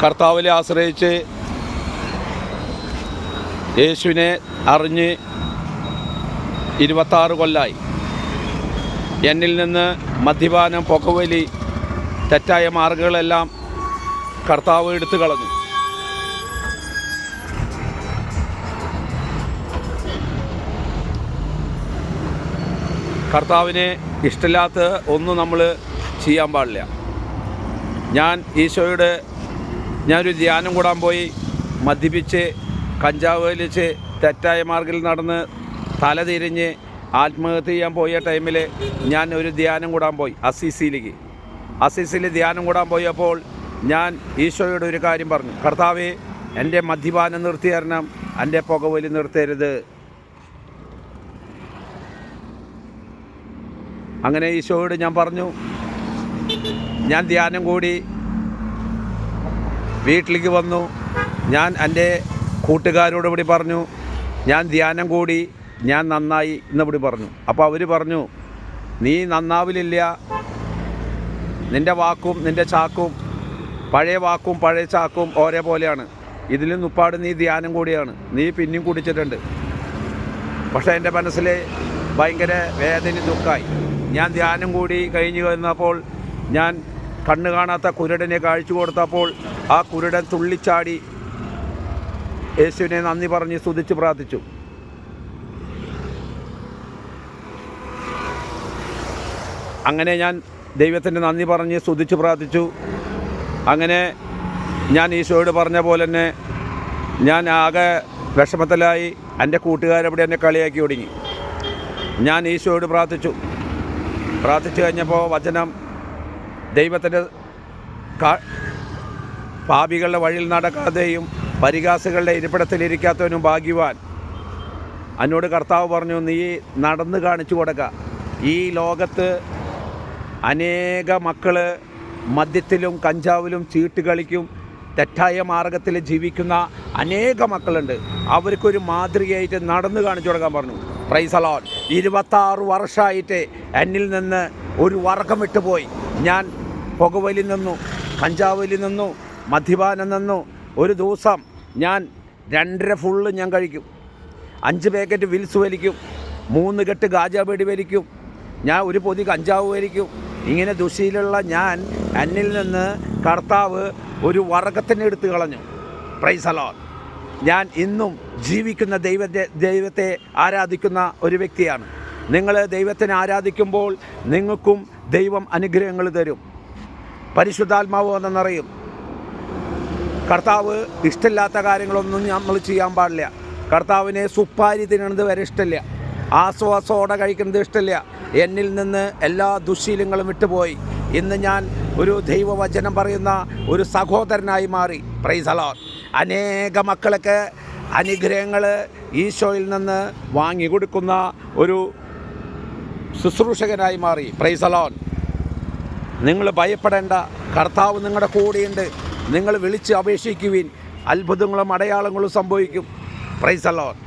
കർത്താവിനെ ആശ്രയിച്ച് യേശുവിനെ അറിഞ്ഞ് 26 കൊല്ലമായി. എന്നിൽ നിന്ന് മദ്യപാനം, പുകവലി, തെറ്റായ മാർഗങ്ങളെല്ലാം കർത്താവ് എടുത്തു കളഞ്ഞു. കർത്താവിനെ ഇഷ്ടമില്ലാത്ത ഒന്നും നമ്മൾ ചെയ്യാൻ പാടില്ല. ഞാനൊരു ധ്യാനം കൂടാൻ പോയി, മദ്യപിച്ച് കഞ്ചാവ് വലിച്ച് തെറ്റായ മാർഗത്തിൽ നടന്ന് തലതിരിഞ്ഞ് ആത്മഹത്യ ചെയ്യാൻ പോയ ടൈമിൽ ഞാൻ ഒരു ധ്യാനം കൂടാൻ പോയി അസീസിയിൽ ധ്യാനം കൂടാൻ പോയപ്പോൾ ഞാൻ ഈശോയോട് ഒരു കാര്യം പറഞ്ഞു, കർത്താവേ, എൻ്റെ മദ്യപാനം നിർത്തി തരണം, എൻ്റെ പുകവലി നിർത്തരുത്. അങ്ങനെ ഈശോയോട് ഞാൻ പറഞ്ഞു. ഞാൻ ധ്യാനം കൂടി വീട്ടിലേക്ക് വന്നു. ഞാൻ എൻ്റെ കൂട്ടുകാരോട് ഇവിടെ പറഞ്ഞു, ഞാൻ ധ്യാനം കൂടി, ഞാൻ നന്നായി എന്നിവിടെ പറഞ്ഞു. അപ്പോൾ അവർ പറഞ്ഞു, നീ നന്നാവില്ല, നിൻ്റെ വാക്കും നിൻ്റെ ചാക്കും, പഴയ വാക്കും പഴയ ചാക്കും ഒരേപോലെയാണ്. ഇതിലും മുപ്പാട് നീ ധ്യാനം കൂടിയാണ്, നീ പിന്നെയും കുടിച്ചിട്ടുണ്ട്. പക്ഷേ എൻ്റെ മനസ്സിൽ ഭയങ്കര വേദന, ദുഃഖമായി. ഞാൻ ധ്യാനം കൂടി കഴിഞ്ഞ് വന്നപ്പോൾ ഞാൻ കണ്ണ് കാണാത്ത കുരുടനെ കാഴ്ച കൊടുത്തപ്പോൾ ആ കുരുടൻ തുള്ളിച്ചാടി യേശുവിനെ നന്ദി പറഞ്ഞ് സ്തുതിച്ച് പ്രാർത്ഥിച്ചു. അങ്ങനെ ഞാൻ ദൈവത്തിൻ്റെ നന്ദി പറഞ്ഞ് സ്തുതിച്ച് പ്രാർത്ഥിച്ചു. അങ്ങനെ ഞാൻ ഈശോയോട് പറഞ്ഞ പോലെ തന്നെ ഞാൻ ആകെ വിഷമത്തിലായി. എൻ്റെ കൂട്ടുകാരവിടെ എന്നെ കളിയാക്കി ഒടുങ്ങി. ഞാൻ ഈശോയോട് പ്രാർത്ഥിച്ചു കഴിഞ്ഞപ്പോൾ വചനം, ദൈവത്തിൻ്റെ പാപികളുടെ വഴിയിൽ നടക്കാതെയും പരിഹാസികളുടെ ഇരിപ്പിടത്തിലിരിക്കാത്തവനും ഭാഗ്യവാൻ. എന്നോട് കർത്താവ് പറഞ്ഞു, നീ നടന്ന് കാണിച്ചു കൊടുക്കുക. ഈ ലോകത്ത് അനേക മക്കൾ മദ്യത്തിലും കഞ്ചാവിലും ചീട്ട് കളിക്കും തെറ്റായ മാർഗത്തിൽ ജീവിക്കുന്ന അനേക മക്കളുണ്ട്. അവർക്കൊരു മാതൃകയായിട്ട് നടന്ന് കാണിച്ചു കൊടുക്കാൻ പറഞ്ഞു. Praise the Lord. 26 വർഷമായിട്ട് എന്നിൽ നിന്ന് ഒരു വർഗം വിട്ടുപോയി. ഞാൻ പുകവലി നിന്നു, കഞ്ചാവലി നിന്നു, മദ്യപാനം നിന്നു. ഒരു ദിവസം ഞാൻ 2.5 ഫുള്ള് ഞാൻ കഴിക്കും, 5 പാക്കറ്റ് വിൽസ് വലിക്കും, 3 കെട്ട് ഗാജാബേടി വലിക്കും, ഞാൻ ഒരു പൊതി കഞ്ചാവ് വലിക്കും. ഇങ്ങനെ ദുശീലുള്ള ഞാൻ എന്നിൽ നിന്ന് കർത്താവ് ഒരു വർഗത്തിനെ എടുത്തു കളഞ്ഞു. Praise the Lord. ഞാൻ ഇന്നും ജീവിക്കുന്ന ദൈവത്തെ ആരാധിക്കുന്ന ഒരു വ്യക്തിയാണ്. നിങ്ങൾ ദൈവത്തിനെ ആരാധിക്കുമ്പോൾ നിങ്ങൾക്കും ദൈവം അനുഗ്രഹങ്ങൾ തരും. പരിശുദ്ധാത്മാവ് വന്ന് നിറയും. കർത്താവ് ഇഷ്ടമില്ലാത്ത കാര്യങ്ങളൊന്നും നമ്മൾ ചെയ്യാൻ പാടില്ല. കർത്താവിനെ സുപ്പാരി തിന്നുന്നത് വരെ ഇഷ്ടമില്ല, ആസ്വാസോട കഴിക്കുന്നത് ഇഷ്ടമില്ല. എന്നിൽ നിന്ന് എല്ലാ ദുശ്ശീലങ്ങളും വിട്ടുപോയി. ഇന്ന് ഞാൻ ഒരു ദൈവവചനം പറയുന്ന ഒരു സഹോദരനായി മാറി. Praise the Lord. അനേക മക്കൾക്ക് അനുഗ്രഹങ്ങൾ ഈശോയിൽ നിന്ന് വാങ്ങിക്കൊടുക്കുന്ന ഒരു ശുശ്രൂഷകനായി മാറി. Praise the Lord. നിങ്ങൾ ഭയപ്പെടേണ്ട, കർത്താവ് നിങ്ങളുടെ കൂടെയുണ്ട്. നിങ്ങൾ വിളിച്ച് അപേക്ഷിക്കുവിൻ, അത്ഭുതങ്ങളും അടയാളങ്ങളും സംഭവിക്കും. Praise the Lord.